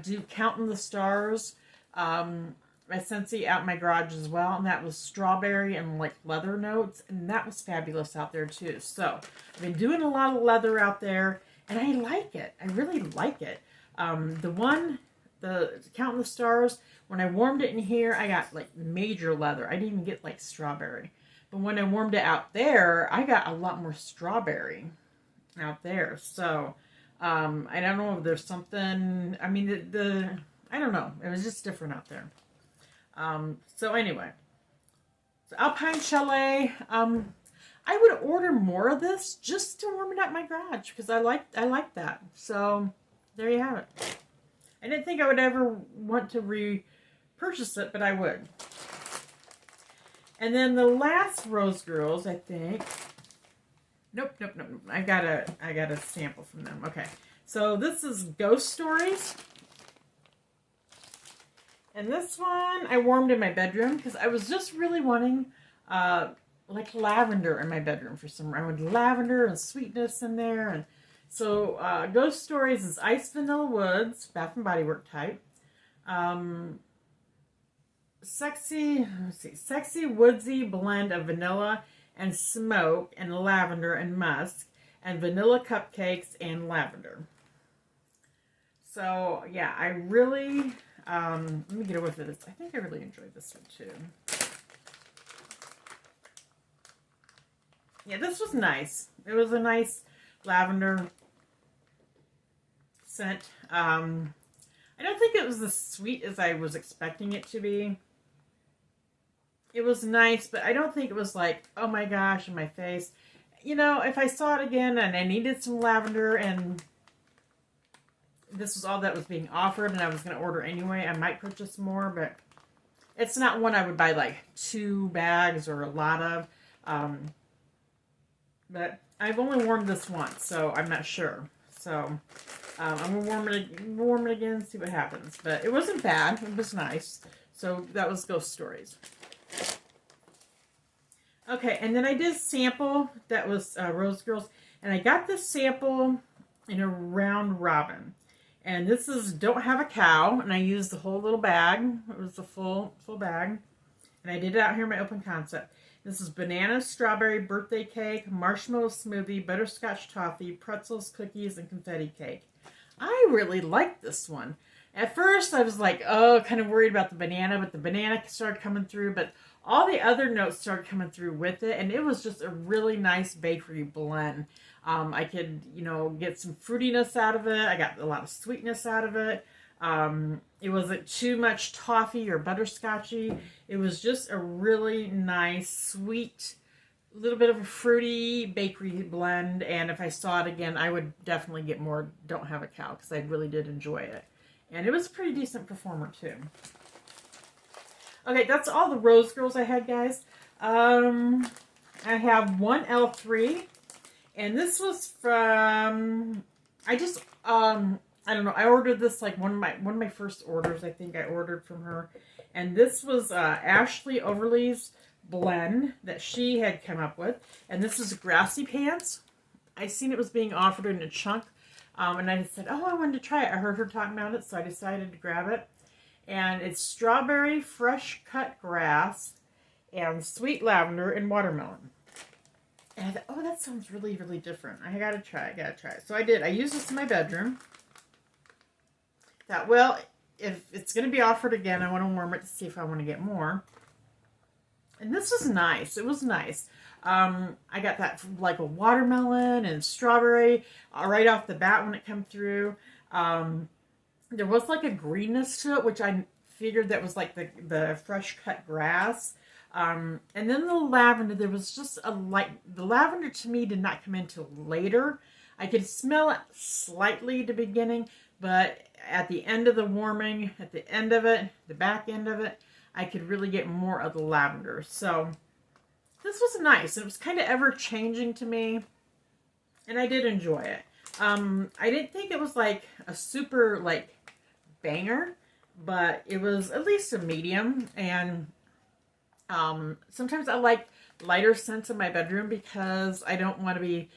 S1: do Counting the Stars by Scentsy out in my garage as well. And that was strawberry and, like, leather notes. And that was fabulous out there, too. So I've been doing a lot of leather out there. And I like it. I really like it. The Counting the Stars, when I warmed it in here, I got, like, major leather. I didn't even get, like, strawberry. But when I warmed it out there, I got a lot more strawberry out there. So, I don't know if there's something, I mean, I don't know. It was just different out there. So anyway. So Alpine Chalet, I would order more of this just to warm it out in my garage because I like that. So, there you have it. I didn't think I would ever want to repurchase it, but I would. And then the last Rose Girls, I think. Nope. I got a sample from them. Okay. So this is Ghost Stories. And this one I warmed in my bedroom because I was just really wanting like lavender in my bedroom for some reason. I wanted lavender and sweetness in there. And so Ghost Stories is Ice Vanilla Woods, Bath and Body Works type. Sexy woodsy blend of vanilla and smoke and lavender and musk and vanilla cupcakes and lavender. So yeah, I really let me get a whiff of this. I think I really enjoyed this one too. Yeah, this was nice. It was a nice lavender scent. I don't think it was as sweet as I was expecting it to be. It was nice, but I don't think it was like, oh my gosh, in my face. You know, if I saw it again and I needed some lavender and this was all that was being offered and I was going to order anyway, I might purchase more, but it's not one I would buy like 2 bags or a lot of. But I've only warmed this once, so I'm not sure. So I'm going to warm it again and see what happens. But it wasn't bad. It was nice. So that was Ghost Stories. Okay, and then I did sample. That was Rose Girls. And I got this sample in a round robin. And this is Don't Have a Cow. And I used the whole little bag. It was a full bag. And I did it out here in my open concept. This is banana, strawberry, birthday cake, marshmallow smoothie, butterscotch toffee, pretzels, cookies, and confetti cake. I really liked this one. At first, I was like, oh, kind of worried about the banana, but the banana started coming through. But all the other notes started coming through with it, and it was just a really nice bakery blend. I could, you know, get some fruitiness out of it. I got a lot of sweetness out of it. It wasn't too much toffee or butterscotchy. It was just a really nice, sweet, little bit of a fruity bakery blend. And if I saw it again, I would definitely get more Don't Have a Cow because I really did enjoy it. And it was a pretty decent performer too. Okay, that's all the Rose Girls I had, guys. I have one L3. And this was from, I don't know, I ordered this like one of my first orders, I think I ordered from her. And this was Ashley Overly's blend that she had come up with. And this is Grassy Pants. I seen it was being offered in a chunk. And I said, oh, I wanted to try it. I heard her talking about it, so I decided to grab it. And it's strawberry, fresh cut grass, and sweet lavender and watermelon. And I thought, oh, that sounds really, really different. I gotta try it. So I did. I used this in my bedroom. Thought, well, if it's going to be offered again, I want to warm it to see if I want to get more. And this was nice. It was nice. I got that like a watermelon and strawberry right off the bat when it came through. There was like a greenness to it, which I figured that was like the fresh cut grass. And then the lavender, there was just a light, the lavender to me did not come in till later. I could smell it slightly at the beginning, but at the end of the warming, at the end of it, the back end of it, I could really get more of the lavender. So this was nice. It was kind of ever changing to me, and I did enjoy it. I didn't think it was like a super like banger, but it was at least a medium. And sometimes I like lighter scents in my bedroom because I don't want to be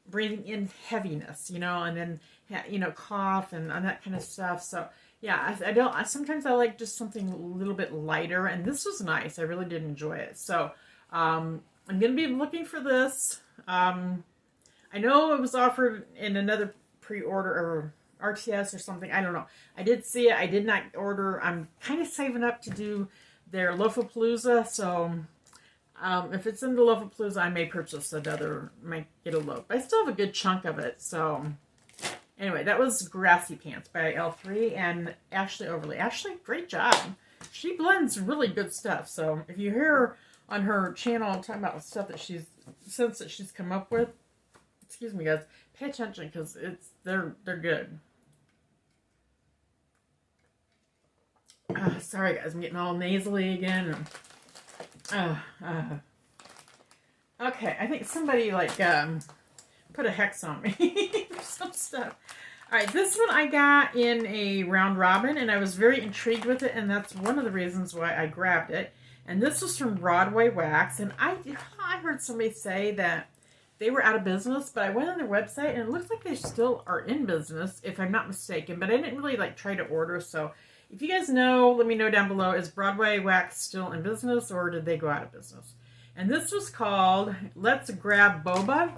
S1: breathing in heaviness, you know, and then, you know, cough and that kind of stuff. So yeah, sometimes I like just something a little bit lighter, and this was nice. I really did enjoy it. So I'm going to be looking for this. I know it was offered in another pre-order or RTS or something. I don't know. I did see it. I did not order. I'm kind of saving up to do their Loafapalooza. So if it's in the Loafapalooza, I may purchase another, might get a loaf. But I still have a good chunk of it. So anyway, that was Grassy Pants by L3 and Ashley Overley. Ashley, great job. She blends really good stuff. So if you hear her on her channel talking about stuff that she's come up with, excuse me guys, pay attention because they're good. Sorry guys, I'm getting all nasally again. Okay, I think somebody like put a hex on me or some stuff. Alright, this one I got in a round robin, and I was very intrigued with it, and that's one of the reasons why I grabbed it. And this was from Broadway Wax, and I heard somebody say that they were out of business, but I went on their website, and it looks like they still are in business, if I'm not mistaken. But I didn't really like try to order, so if you guys know, let me know down below. Is Broadway Wax still in business, or did they go out of business? And this was called Let's Grab Boba.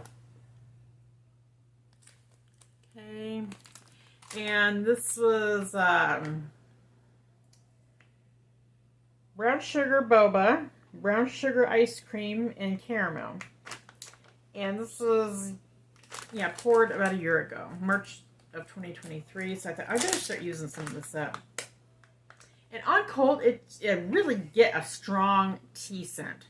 S1: Okay. And this was brown sugar boba, brown sugar ice cream, and caramel. And this was, yeah, poured about a year ago, March of 2023. So I thought I'm going to start using some of this up. And on cold, it really get a strong tea scent.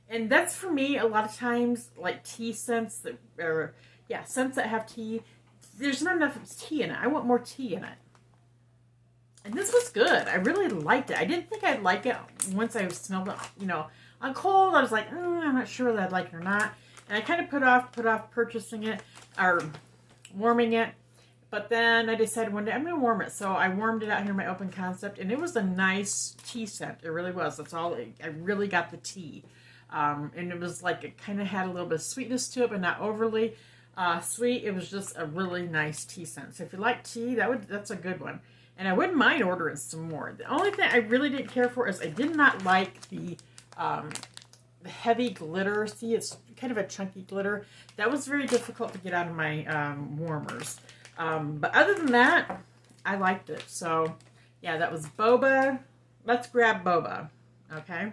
S1: And that's for me, a lot of times, like tea scents that, or yeah, scents that have tea. There's not enough tea in it. I want more tea in it. And this was good. I really liked it. I didn't think I'd like it once I smelled it. You know, on cold, I was like, I'm not sure that I'd like it or not. And I kind of put off purchasing it or warming it. But then I decided one day I'm going to warm it. So I warmed it out here in my open concept. And it was a nice tea scent. It really was. That's all. I really got the tea. And it was like, it kind of had a little bit of sweetness to it, but not overly sweet. It was just a really nice tea scent. So if you like tea, that's a good one. And I wouldn't mind ordering some more. The only thing I really didn't care for is I did not like the heavy glitter. See, it's kind of a chunky glitter. That was very difficult to get out of my warmers. But other than that, I liked it. So, yeah, that was boba. Let's grab boba. Okay.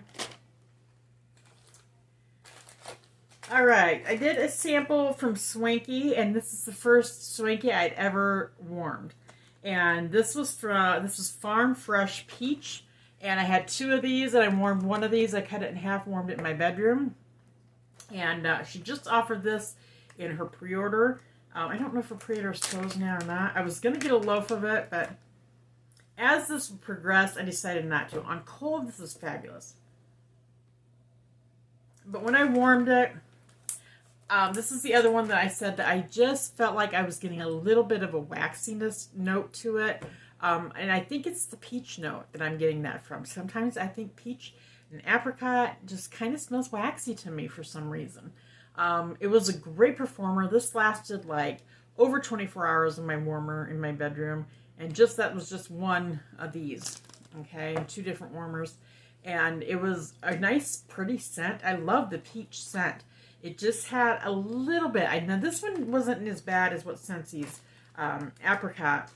S1: Alright, I did a sample from Swanky, and this is the first Swanky I'd ever warmed. And this was Farm Fresh Peach, and I had 2 of these, and I warmed one of these. I cut it in half, warmed it in my bedroom. And she just offered this in her pre-order. I don't know if her pre-order is closed now or not. I was going to get a loaf of it, but as this progressed, I decided not to. On cold, this is fabulous. But when I warmed it, this is the other one that I said that I just felt like I was getting a little bit of a waxiness note to it. And I think it's the peach note that I'm getting that from. Sometimes I think peach and apricot just kind of smells waxy to me for some reason. It was a great performer. This lasted like over 24 hours in my warmer in my bedroom. And that was just one of these. Okay, 2 different warmers. And it was a nice, pretty scent. I love the peach scent. It just had a little bit. Now, this one wasn't as bad as what Scentsy's apricot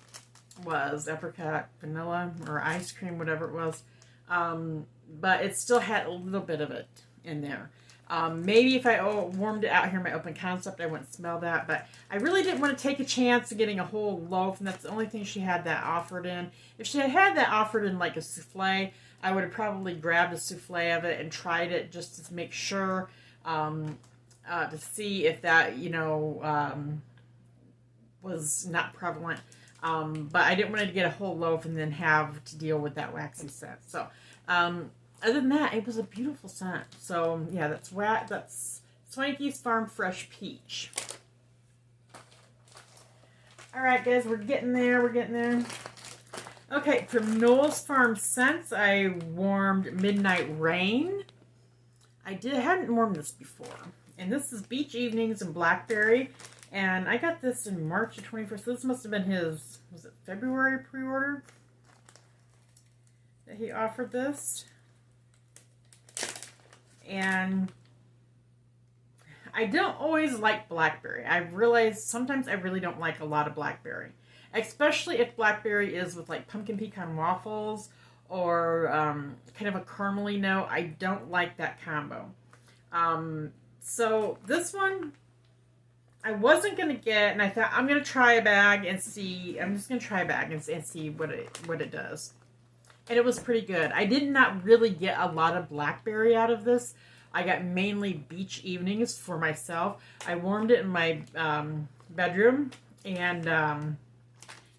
S1: was. Apricot vanilla or ice cream, whatever it was. But it still had a little bit of it in there. Maybe if I warmed it out here in my open concept, I wouldn't smell that. But I really didn't want to take a chance of getting a whole loaf, and that's the only thing she had that offered in. If she had had that offered in like a souffle, I would have probably grabbed a souffle of it and tried it just to make sure, to see if that, was not prevalent. But I didn't want to get a whole loaf and then have to deal with that waxy scent. So, other than that, it was a beautiful scent. So, yeah, that's Swanky's Farm Fresh Peach. All right, guys, we're getting there. We're getting there. Okay, from Noel's Farm Scents, I warmed Midnight Rain. Hadn't warmed this before. And this is Beach Evenings and Blackberry. And I got this in March of 21st. So this must have been his, was it February pre-order that he offered this? And I don't always like blackberry. I've realized sometimes I really don't like a lot of blackberry. Especially if blackberry is with like pumpkin pecan waffles or kind of a caramely note. I don't like that combo. So this one I wasn't going to get, and I thought I'm going to try a bag and see. I'm just going to try a bag and see what it does. And it was pretty good. I did not really get a lot of blackberry out of this. I got mainly Beach Evenings for myself. I warmed it in my bedroom, and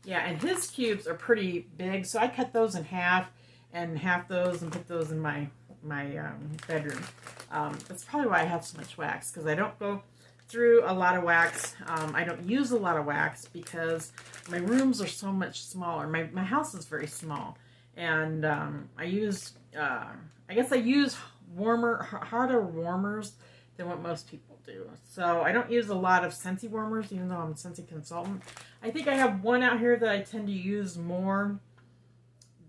S1: yeah, and his cubes are pretty big, so I cut those in half, and half those, and put those in my bedroom. That's probably why I have so much wax, because I don't go through a lot of wax. I don't use a lot of wax because my rooms are so much smaller. My house is very small, and I use I guess I use harder warmers than what most people do. So I don't use a lot of Scentsy warmers, even though I'm a Scentsy consultant. I think I have one out here that I tend to use more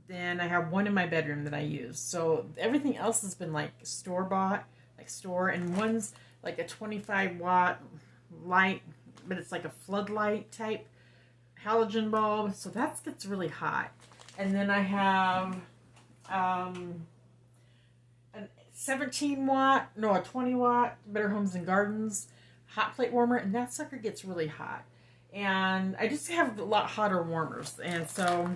S1: than I have one in my bedroom that I use. So everything else has been like store-bought, like store, and one's like a 25-watt light, but it's like a floodlight type halogen bulb. So that gets really hot. And then I have a 20-watt Better Homes and Gardens hot plate warmer, and that sucker gets really hot. And I just have a lot hotter warmers, and so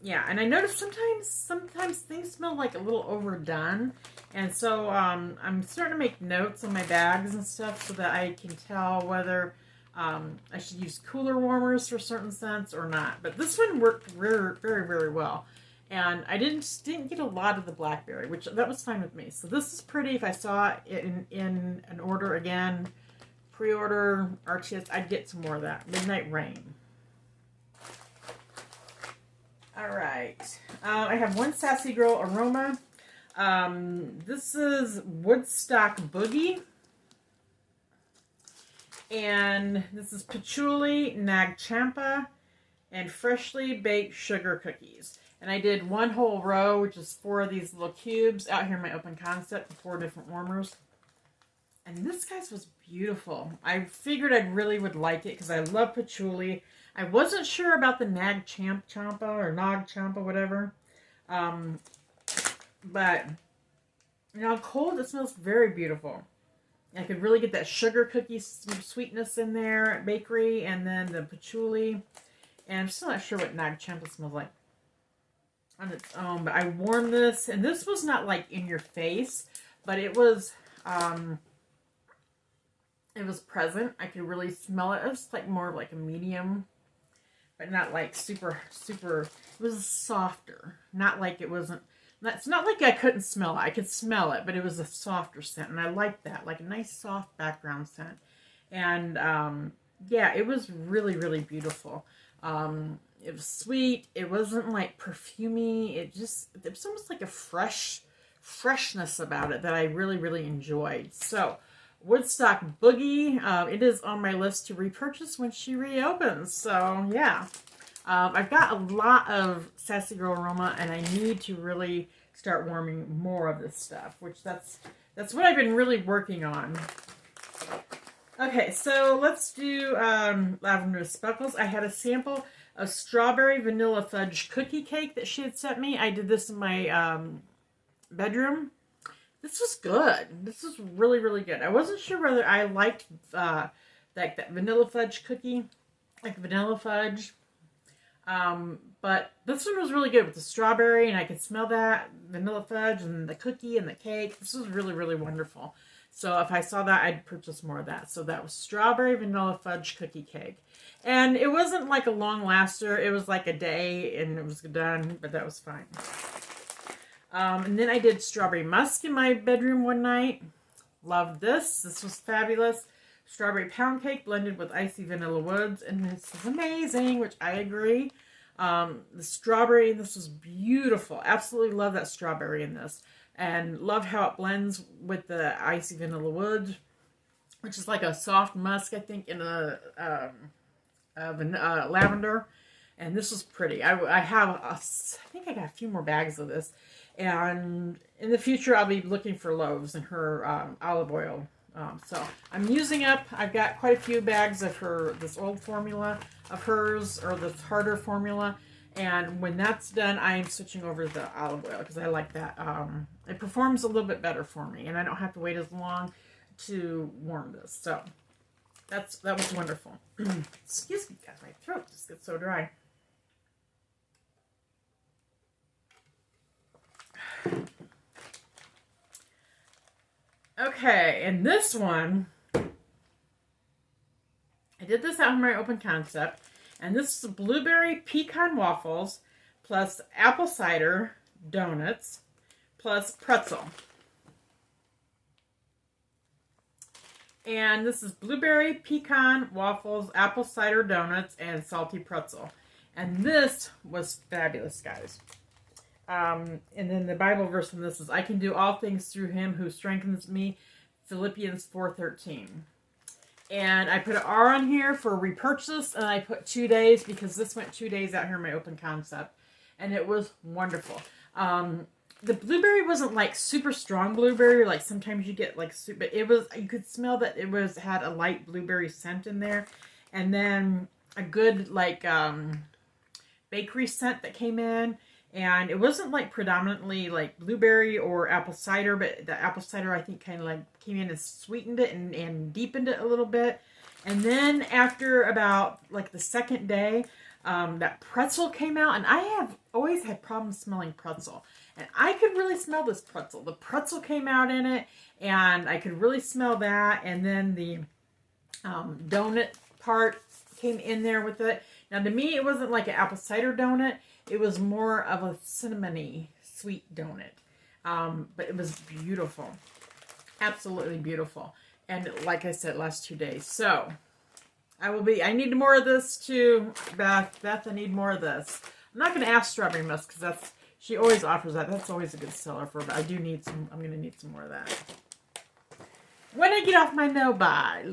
S1: yeah. And I noticed sometimes things smell like a little overdone, and so I'm starting to make notes on my bags and stuff so that I can tell whether I should use cooler warmers for certain scents or not. But this one worked very, very, very well. And I didn't get a lot of the blackberry, which that was fine with me. So this is pretty. If I saw it in an order again, pre-order, RTS, I'd get some more of that. Midnight Rain. All right. I have one Sassy Girl aroma. This is Woodstock Boogie. And this is Patchouli, Nag Champa, and Freshly Baked Sugar Cookies. And I did one whole row, which is 4 of these little cubes out here in my open concept, 4 different warmers. And this guy's was beautiful. I figured I really would like it because I love patchouli. I wasn't sure about the Nag Champa or Nag Champa, whatever. But, you know, cold, it smells very beautiful. I could really get that sugar cookie sweetness in there, bakery, and then the patchouli. And I'm still not sure what Nag Champa smells like on its own, but I warmed this, and this was not like in your face, but it was present. I could really smell it. It was like more like a medium, but not like super, it was softer. Not like it wasn't, it's not like I couldn't smell it. I could smell it, but it was a softer scent, and I liked that, like a nice soft background scent. And yeah, it was really, really beautiful. It was sweet. It wasn't like perfumey. It was almost like a freshness about it that I really, really enjoyed. So, Woodstock Boogie, it is on my list to repurchase when she reopens. So, yeah. I've got a lot of Sassy Girl aroma, and I need to really start warming more of this stuff, which that's what I've been really working on. Okay, so let's do Lavender Speckles. I had a sample of strawberry vanilla fudge cookie cake that she had sent me. I did this in my bedroom This was good. This was really, really good. I wasn't sure whether I liked like that vanilla fudge cookie, like vanilla fudge. But this one was really good with the strawberry, and I could smell that vanilla fudge and the cookie and the cake. This was really, really wonderful. So if I saw that, I'd purchase more of that. So that was strawberry vanilla fudge cookie cake. And it wasn't like a long laster. It was like a day and it was done, but that was fine. And then I did strawberry musk in my bedroom one night. Loved this. This was fabulous. Strawberry pound cake blended with icy vanilla woods. And this is amazing, which I agree. The strawberry in this was beautiful. Absolutely love that strawberry in this. And love how it blends with the icy vanilla wood, which is like a soft musk, I think, in a lavender. And this was pretty. I think I got a few more bags of this. And in the future, I'll be looking for loaves in her olive oil. So I'm using up, I've got quite a few bags of this old formula of hers, or this harder formula. And when that's done, I am switching over to the olive oil because I like that. It performs a little bit better for me, and I don't have to wait as long to warm this. So that was wonderful. Excuse me, guys, my throat just gets so dry. Okay, and this one, I did this out of my open concept. And this is blueberry pecan waffles plus apple cider donuts plus pretzel. And this is blueberry pecan waffles, apple cider donuts, and salty pretzel. And this was fabulous, guys. And then the Bible verse from this is, I can do all things through him who strengthens me, Philippians 4:13. And I put an R on here for repurchase, and I put 2 days because this went 2 days out here in my open concept. And it was wonderful. The blueberry wasn't like super strong blueberry, like sometimes you get like super, it was, you could smell that it had a light blueberry scent in there. And then a good like bakery scent that came in. And it wasn't like predominantly like blueberry or apple cider, but the apple cider I think kind of like came in and sweetened it and deepened it a little bit. And then after about like the second day, that pretzel came out, and I have always had problems smelling pretzel. And I could really smell this pretzel. The pretzel came out in it, and I could really smell that. And then the donut part came in there with it. Now to me, it wasn't like an apple cider donut. It was more of a cinnamony sweet donut. But it was beautiful. Absolutely beautiful. And like I said, last 2 days. So I need more of this too. Beth, I need more of this. I'm not going to ask strawberry musk because she always offers that. That's always a good seller for her. But I do need some, I'm going to need some more of that. When I get off my low buy.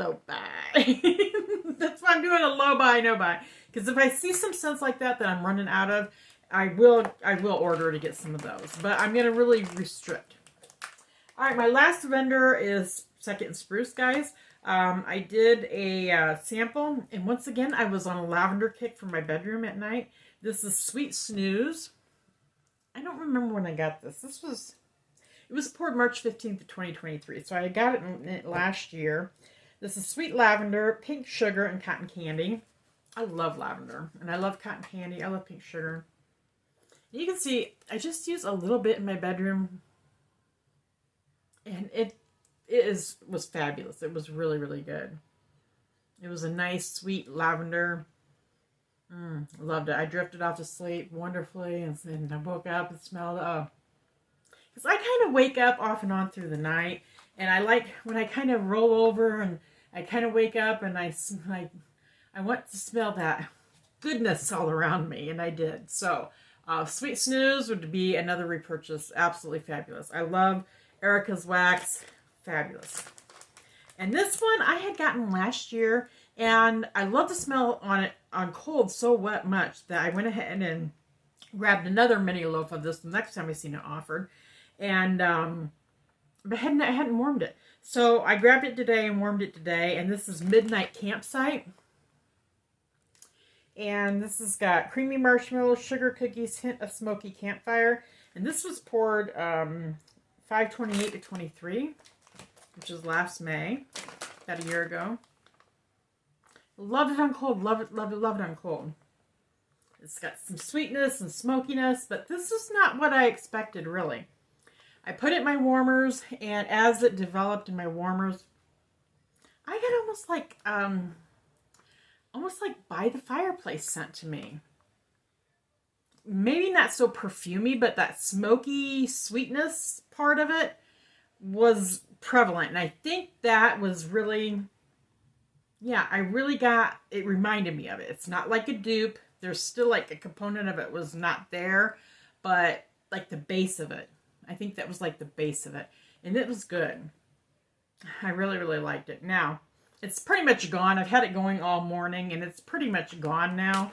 S1: That's why I'm doing a low buy, no buy. Because if I see some scents like that I'm running out of, I will order to get some of those. But I'm going to really restrict. All right, my last vendor is Second and Spruce, guys. I did a sample. And once again, I was on a lavender kick for my bedroom at night. This is Sweet Snooze. I don't remember when I got this. It was poured March 15th of 2023. So I got it in last year. This is sweet lavender, pink sugar, and cotton candy. I love lavender, and I love cotton candy. I love pink sugar. You can see, I just used a little bit in my bedroom, and it was fabulous. It was really, really good. It was a nice, sweet lavender. Loved it. I drifted off to sleep wonderfully, and then I woke up and smelled it. Because I kind of wake up off and on through the night, and I like when I kind of roll over and I kind of wake up and I want to smell that goodness all around me, and I did. So, Sweet Snooze would be another repurchase. Absolutely fabulous. I love Erica's Wax. Fabulous. And this one I had gotten last year, and I love the smell on it on cold so much that I went ahead and grabbed another mini loaf of this the next time I seen it offered. And, but I hadn't warmed it. So I grabbed it today and warmed it today. And this is Midnight Campsite. And this has got creamy marshmallows, sugar cookies, hint of smoky campfire. And this was poured 5/28 to 23, which is last May, about a year ago. Love it on cold. Love it, love it, love it on cold. It's got some sweetness and smokiness, but this is not what I expected, really. I put it in my warmers, and as it developed in my warmers, I got almost like by the fireplace scent to me. Maybe not so perfumey, but that smoky sweetness part of it was prevalent. And I think that was really, yeah, it reminded me of it. It's not like a dupe. There's still like a component of it was not there, but like the base of it. I think that was like the base of it. And it was good. I really, really liked it. Now, it's pretty much gone. I've had it going all morning, and it's pretty much gone now.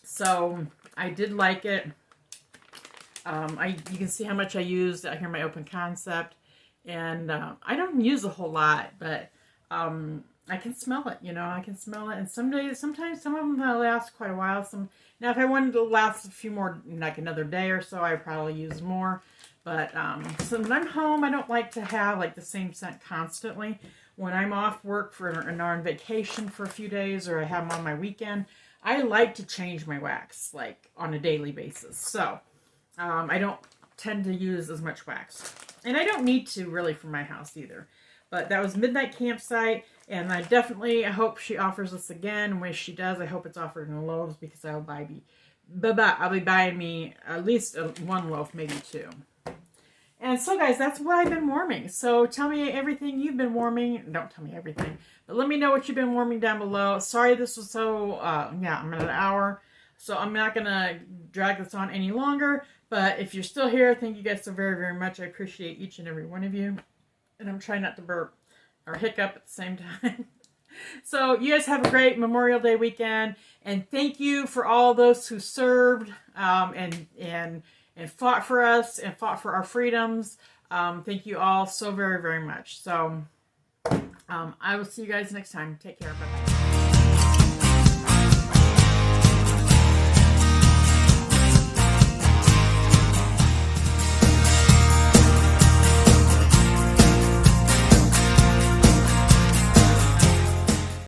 S1: So I did like it. You can see how much I used out here in my open concept. And I don't use a whole lot, but I can smell it, you know, I can smell it. And sometimes some of them last quite a while. Now, if I wanted to last a few more, like another day or so, I'd probably use more. But so when I'm home, I don't like to have like the same scent constantly. When I'm off work and on vacation for a few days, or I have them on my weekend, I like to change my wax like on a daily basis. So I don't tend to use as much wax. And I don't need to really for my house either. But that was Midnight Campsite, and I hope she offers this again. And when she does, I hope it's offered in loaves, because I'll be buying me at least one loaf, maybe two. And so, guys, that's what I've been warming. So tell me everything you've been warming. Don't tell me everything, but let me know what you've been warming down below. Sorry this was so, yeah, I'm at an hour, so I'm not going to drag this on any longer. But if you're still here, thank you guys so very, very much. I appreciate each and every one of you. And I'm trying not to burp or hiccup at the same time. So you guys have a great Memorial Day weekend. And thank you for all those who served and fought for us and fought for our freedoms. Thank you all so very, very much. So I will see you guys next time. Take care. Bye-bye.